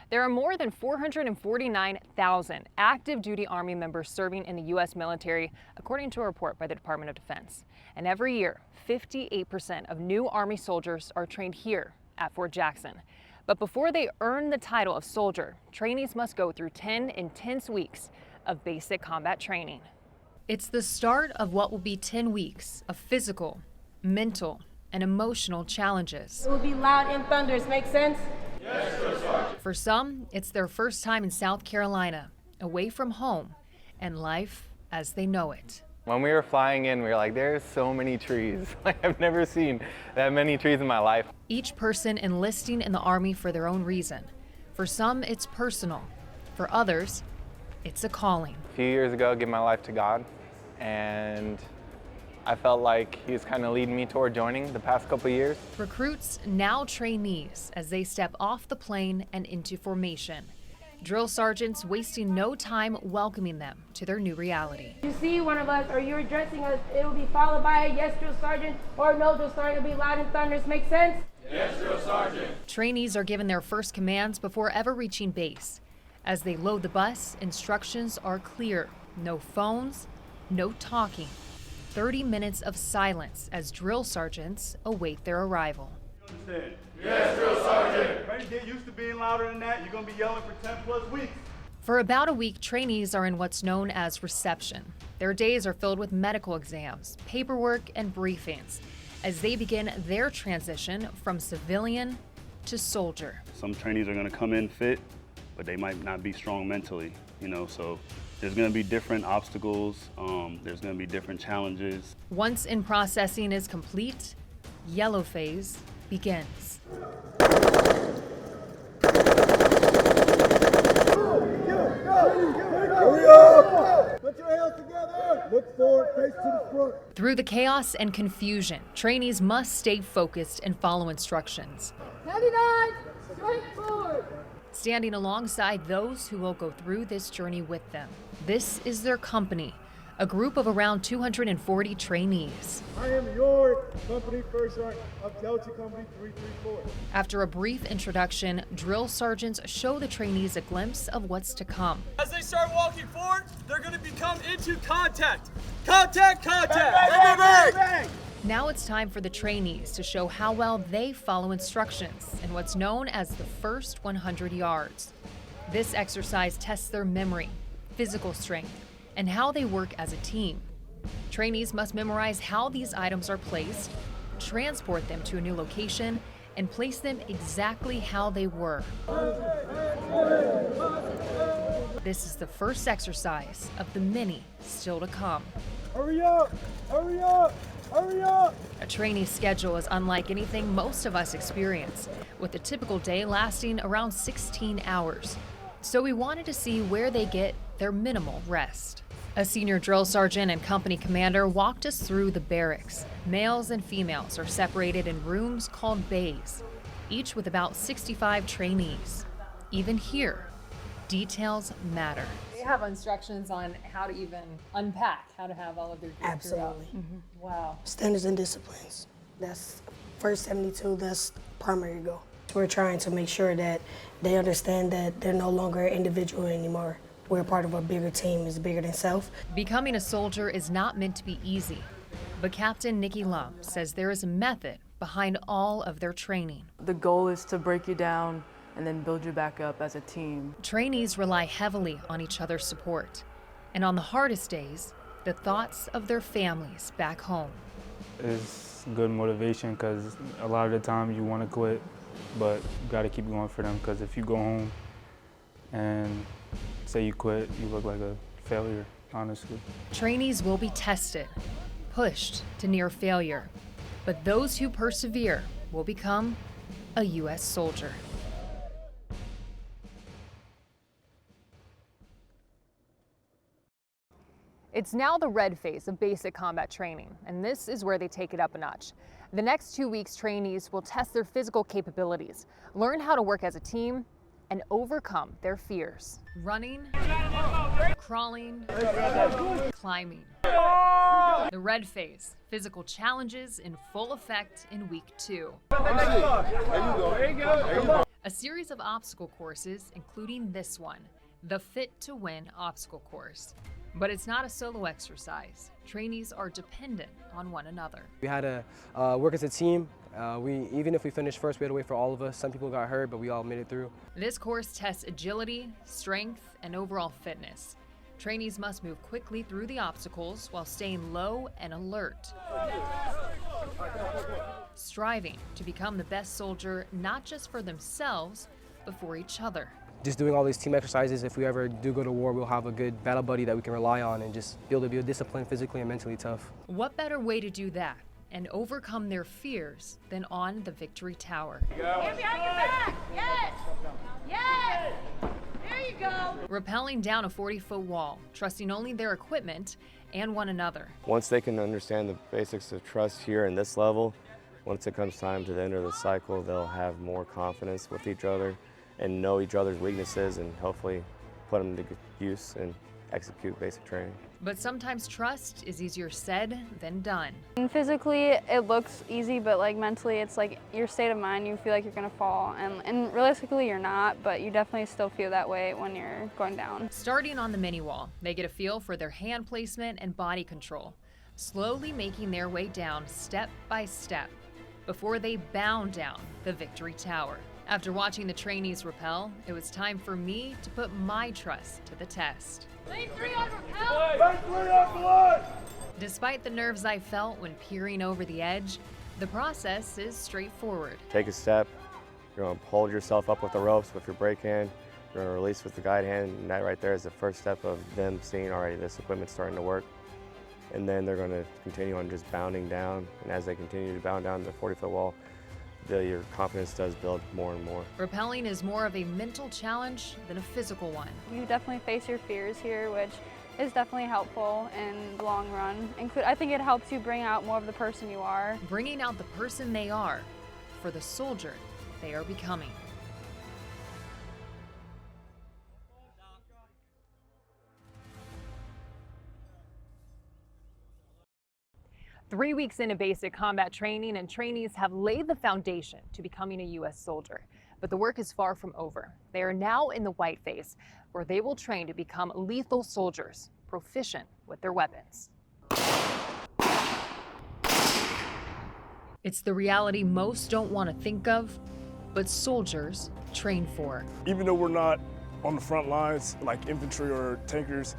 There are more than 449,000 active duty Army members serving in the U.S. military, according to a report by the Department of Defense. And every year, 58% of new Army soldiers are trained here at Fort Jackson. But before they earn the title of soldier, trainees must go through 10 intense weeks of basic combat training. It's the start of what will be 10 weeks of physical, mental, and emotional challenges. It will be loud and thunderous. Make sense? Yes, Drill Sergeant. For some, it's their first time in South Carolina, away from home and life as they know it. When we were flying in, we were like, there's so many trees. I've never seen that many trees in my life. Each person enlisting in the Army for their own reason. For some, it's personal. For others, it's a calling. A few years ago, I gave my life to God, and I felt like he was kind of leading me toward joining the past couple of years. Recruits, now trainees, as they step off the plane and into formation. Drill sergeants wasting no time welcoming them to their new reality. You see one of us or you're addressing us, it will be followed by a yes, Drill Sergeant, or no, Drill Sergeant. It'll be loud and thunderous. Make sense? Yes, Drill Sergeant. Trainees are given their first commands before ever reaching base. As they load the bus, instructions are clear. No phones, no talking. 30 minutes of silence as drill sergeants await their arrival. You understand? Yes, Drill Sergeant. Ready to get used to being louder than that? You're going to be yelling for 10 plus weeks. For about a week, trainees are in what's known as reception. Their days are filled with medical exams, paperwork, and briefings as they begin their transition from civilian to soldier. Some trainees are going to come in fit, but they might not be strong mentally, so there's going to be different obstacles, there's going to be different challenges. Once in processing is complete, yellow phase begins. Hurry up! Put your hands together! Look forward, face to the front. Through the chaos and confusion, trainees must stay focused and follow instructions. 99, straight forward. Standing alongside those who will go through this journey with them. This is their company, a group of around 240 trainees. I am your company first sergeant of Delta Company 334. After a brief introduction, drill sergeants show the trainees a glimpse of what's to come. As they start walking forward, they're going to become into contact. Contact, contact! Bang, bang, bang! Now it's time for the trainees to show how well they follow instructions in what's known as the first 100 yards. This exercise tests their memory, physical strength, and how they work as a team. Trainees must memorize how these items are placed, transport them to a new location, and place them exactly how they were. This is the first exercise of the many still to come. Hurry up! Hurry up! Hurry up! A trainee schedule is unlike anything most of us experience, with a typical day lasting around 16 hours. So we wanted to see where they get their minimal rest. A senior drill sergeant and company commander walked us through the barracks. Males and females are separated in rooms called bays, each with about 65 trainees. Even here, details matter. They have instructions on how to even unpack, how to have all of their gear. Absolutely. Wow. Standards and disciplines. That's first 72, that's primary goal. We're trying to make sure that they understand that they're no longer an individual anymore. We're part of a bigger team, it's bigger than self. Becoming a soldier is not meant to be easy, but Captain Nikki Lum says there is a method behind all of their training. The goal is to break you down and then build you back up as a team. Trainees rely heavily on each other's support, and on the hardest days, the thoughts of their families back home. It's good motivation because a lot of the time you want to quit, but you got to keep going for them, because if you go home and say you quit, you look like a failure, honestly. Trainees will be tested, pushed to near failure, but those who persevere will become a U.S. soldier. It's now the red phase of basic combat training, and this is where they take it up a notch. The next 2 weeks, trainees will test their physical capabilities, learn how to work as a team, and overcome their fears. Running, crawling, climbing. The red phase, physical challenges in full effect in week 2. A series of obstacle courses, including this one, the Fit to Win obstacle course. But it's not a solo exercise. Trainees are dependent on one another. We had to work as a team. Even if we finished first, we had to wait for all of us. Some people got hurt, but we all made it through. This course tests agility, strength, and overall fitness. Trainees must move quickly through the obstacles while staying low and alert, striving to become the best soldier not just for themselves, but for each other. Just doing all these team exercises, if we ever do go to war, we'll have a good battle buddy that we can rely on and just be able to be disciplined, physically and mentally tough. What better way to do that and overcome their fears than on the victory tower? Get behind your back. Yes. Yes. There you go. Rappelling down a 40-foot wall, trusting only their equipment and one another. Once they can understand the basics of trust here in this level, once it comes time to the end of the cycle, they'll have more confidence with each other and know each other's weaknesses and hopefully put them to good use and execute basic training. But sometimes trust is easier said than done. And physically, it looks easy, but like mentally, it's like your state of mind, you feel like you're gonna fall. And realistically, you're not, but you definitely still feel that way when you're going down. Starting on the mini wall, they get a feel for their hand placement and body control, slowly making their way down step by step before they bound down the victory tower. After watching the trainees rappel, it was time for me to put my trust to the test. Lead 3 on rappel. Despite the nerves I felt when peering over the edge, the process is straightforward. Take a step, you're going to hold yourself up with the ropes with your brake hand, you're going to release with the guide hand, and that right there is the first step of them seeing already this equipment's starting to work. And then they're going to continue on just bounding down, and as they continue to bound down the 40-foot wall, your confidence does build more and more. Rappelling is more of a mental challenge than a physical one. You definitely face your fears here, which is definitely helpful in the long run. I think it helps you bring out more of the person you are. Bringing out the person they are for the soldier they are becoming. Three weeks into basic combat training, and trainees have laid the foundation to becoming a U.S. soldier. But the work is far from over. They are now in the white phase, where they will train to become lethal soldiers, proficient with their weapons. It's the reality most don't want to think of, but soldiers train for. Even though we're not on the front lines like infantry or tankers,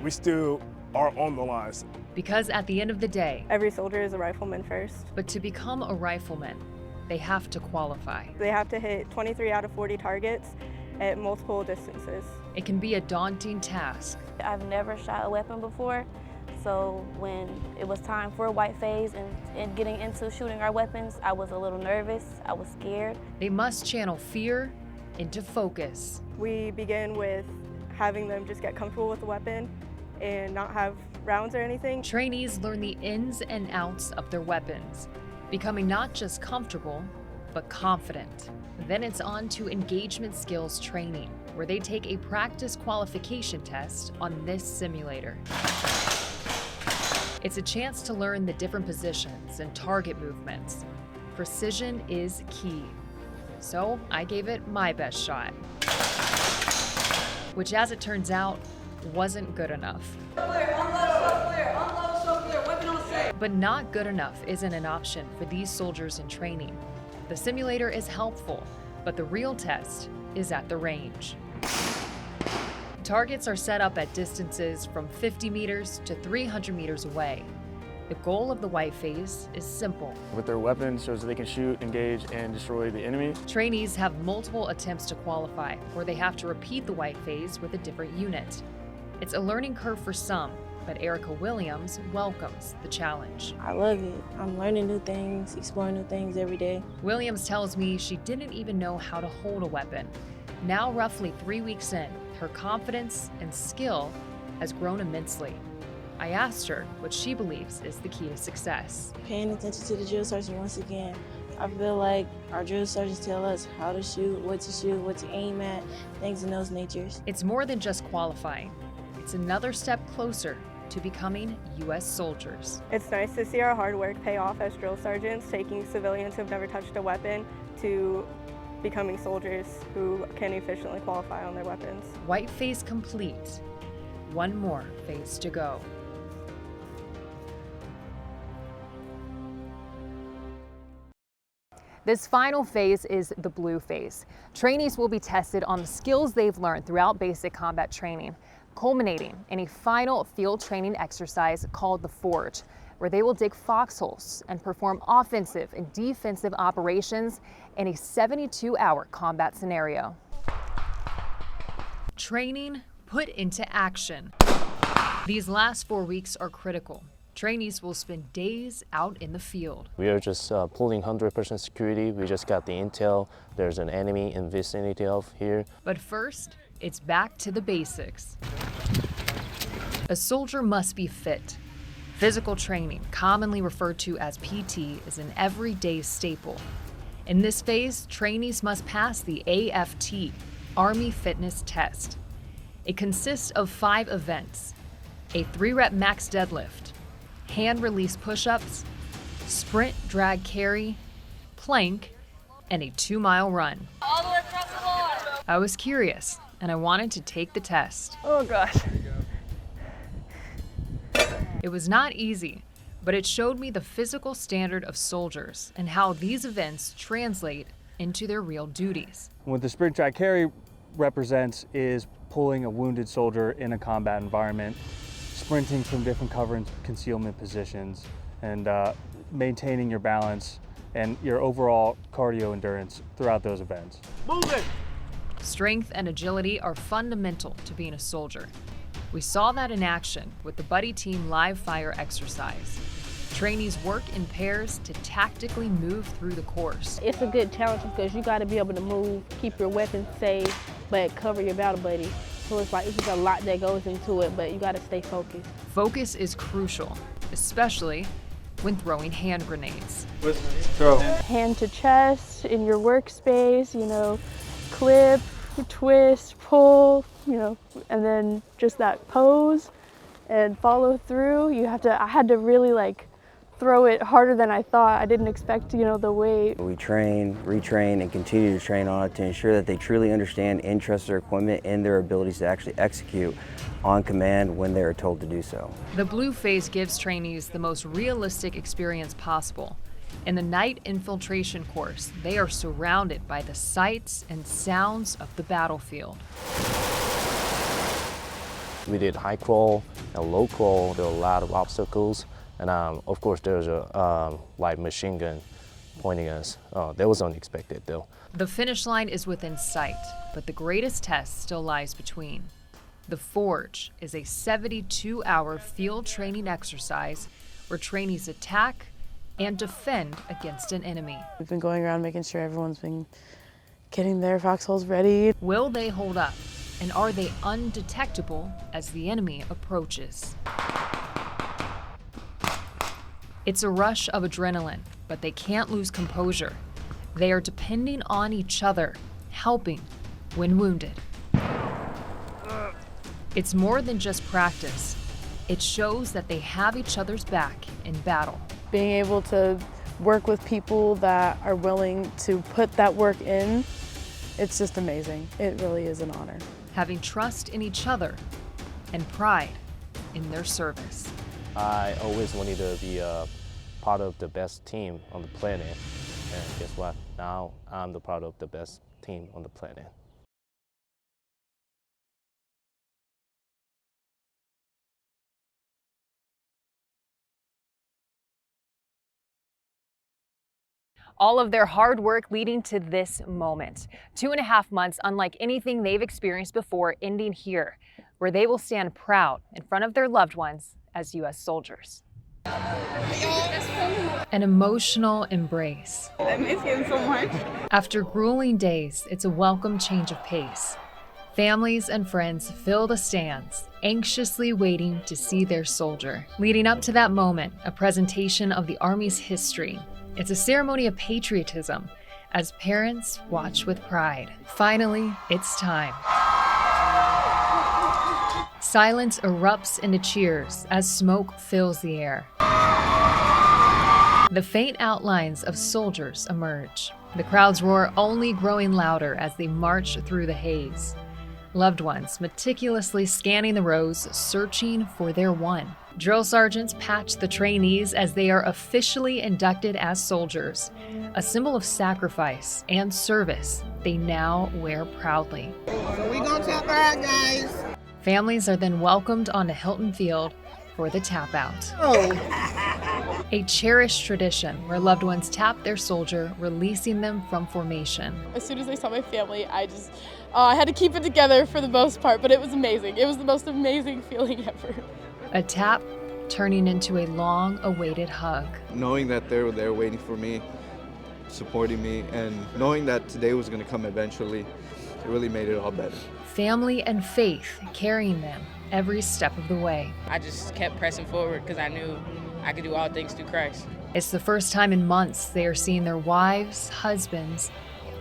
we still are on the lines. Because at the end of the day, every soldier is a rifleman first. But to become a rifleman, they have to qualify. They have to hit 23 out of 40 targets at multiple distances. It can be a daunting task. I've never shot a weapon before, so when it was time for a white phase and getting into shooting our weapons, I was a little nervous, I was scared. They must channel fear into focus. We begin with having them just get comfortable with the weapon and not have rounds or anything. Trainees learn the ins and outs of their weapons, becoming not just comfortable, but confident. Then it's on to engagement skills training, where they take a practice qualification test on this simulator. It's a chance to learn the different positions and target movements. Precision is key. So I gave it my best shot, which, as it turns out, wasn't good enough. But not good enough isn't an option for these soldiers in training. The simulator is helpful, but the real test is at the range. Targets are set up at distances from 50 meters to 300 meters away. The goal of the white phase is simple. With their weapons so that they can shoot, engage, and destroy the enemy. Trainees have multiple attempts to qualify, where they have to repeat the white phase with a different unit. It's a learning curve for some, but Erica Williams welcomes the challenge. I love it. I'm learning new things, exploring new things every day. Williams tells me she didn't even know how to hold a weapon. Now, roughly 3 weeks in, her confidence and skill has grown immensely. I asked her what she believes is the key to success. Paying attention to the drill sergeant once again. I feel like our drill sergeants tell us how to shoot, what to aim at, things in those natures. It's more than just qualifying. It's another step closer to becoming U.S. soldiers. It's nice to see our hard work pay off as drill sergeants, taking civilians who've never touched a weapon to becoming soldiers who can efficiently qualify on their weapons. White phase complete. One more phase to go. This final phase is the blue phase. Trainees will be tested on the skills they've learned throughout basic combat training, culminating in a final field training exercise called the Forge, where they will dig foxholes and perform offensive and defensive operations in a 72-hour combat scenario. Training put into action. These last 4 weeks are critical. Trainees will spend days out in the field. We are just pulling 100% security. We just got the intel. There's an enemy in vicinity of here. But first, it's back to the basics. A soldier must be fit. Physical training, commonly referred to as PT, is an everyday staple. In this phase, trainees must pass the AFT, Army Fitness Test. It consists of 5 events: a 3-rep max deadlift, hand release push-ups, sprint drag carry, plank, and a 2-mile run. All the way across the line. I was curious, and I wanted to take the test. Oh gosh. It was not easy, but it showed me the physical standard of soldiers and how these events translate into their real duties. What the sprint drag carry represents is pulling a wounded soldier in a combat environment, sprinting from different cover and concealment positions, and maintaining your balance and your overall cardio endurance throughout those events. Move it! Strength and agility are fundamental to being a soldier. We saw that in action with the Buddy Team live fire exercise. Trainees work in pairs to tactically move through the course. It's a good challenge because you got to be able to move, keep your weapons safe, but cover your battle buddy. So it's just a lot that goes into it, but you got to stay focused. Focus is crucial, especially when throwing hand grenades. Throw. Hand to chest, in your workspace, clip, twist, pull, and then just that pose and follow through. I had to really throw it harder than I thought. I didn't expect, the weight. We train, retrain, and continue to train on it to ensure that they truly understand and trust their equipment and their abilities to actually execute on command when they are told to do so. The blue phase gives trainees the most realistic experience possible. In the night infiltration course, they are surrounded by the sights and sounds of the battlefield. We did high crawl and low crawl. There were a lot of obstacles. And of course, there's a light machine gun pointing at us. That was unexpected, though. The finish line is within sight, but the greatest test still lies between. The Forge is a 72-hour field training exercise where trainees attack and defend against an enemy. We've been going around making sure everyone's been getting their foxholes ready. Will they hold up? And are they undetectable as the enemy approaches? It's a rush of adrenaline, but they can't lose composure. They are depending on each other, helping when wounded. It's more than just practice. It shows that they have each other's back in battle. Being able to work with people that are willing to put that work in, it's just amazing. It really is an honor. Having trust in each other and pride in their service. I always wanted to be a part of the best team on the planet. And guess what? Now I'm the part of the best team on the planet. All of their hard work leading to this moment. 2.5 months unlike anything they've experienced before, ending here, where they will stand proud in front of their loved ones as U.S. soldiers. An emotional embrace. I miss him so much. After grueling days, it's a welcome change of pace. Families and friends fill the stands, anxiously waiting to see their soldier. Leading up to that moment, a presentation of the Army's history. It's a ceremony of patriotism as parents watch with pride. Finally, it's time. Silence erupts into cheers as smoke fills the air. The faint outlines of soldiers emerge. The crowd's roar only growing louder as they march through the haze. Loved ones meticulously scanning the rows, searching for their one. Drill sergeants patch the trainees as they are officially inducted as soldiers, a symbol of sacrifice and service they now wear proudly. So we gonna tap out, guys. Families are then welcomed onto Hilton Field for the tap out. A cherished tradition where loved ones tap their soldier, releasing them from formation. As soon as I saw my family, I had to keep it together for the most part, but it was amazing. It was the most amazing feeling ever. A tap turning into a long-awaited hug. Knowing that they were there waiting for me, supporting me, and knowing that today was going to come eventually, it really made it all better. Family and faith carrying them every step of the way. I just kept pressing forward because I knew I could do all things through Christ. It's the first time in months they are seeing their wives, husbands,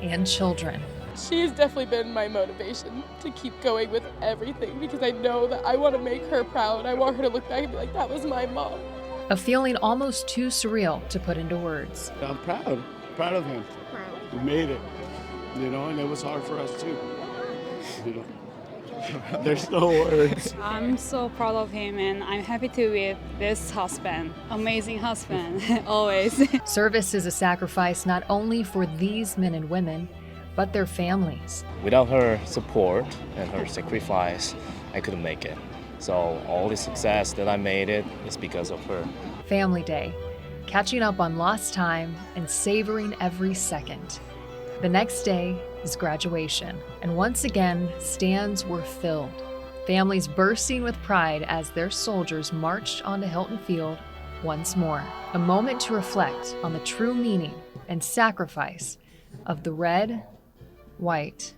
and children. She has definitely been my motivation to keep going with everything because I know that I want to make her proud. I want her to look back and be like, that was my mom. A feeling almost too surreal to put into words. I'm proud of him. We made it, and it was hard for us too. There's no words. I'm so proud of him and I'm happy to be with this husband. Amazing husband, always. Service is a sacrifice not only for these men and women, but their families. Without her support and her sacrifice, I couldn't make it. So all the success that I made it is because of her. Family Day, catching up on lost time and savoring every second. The next day is graduation, and once again, stands were filled. Families bursting with pride as their soldiers marched onto Hilton Field once more. A moment to reflect on the true meaning and sacrifice of the red, white,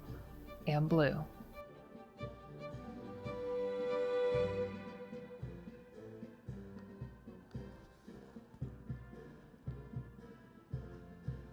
and blue.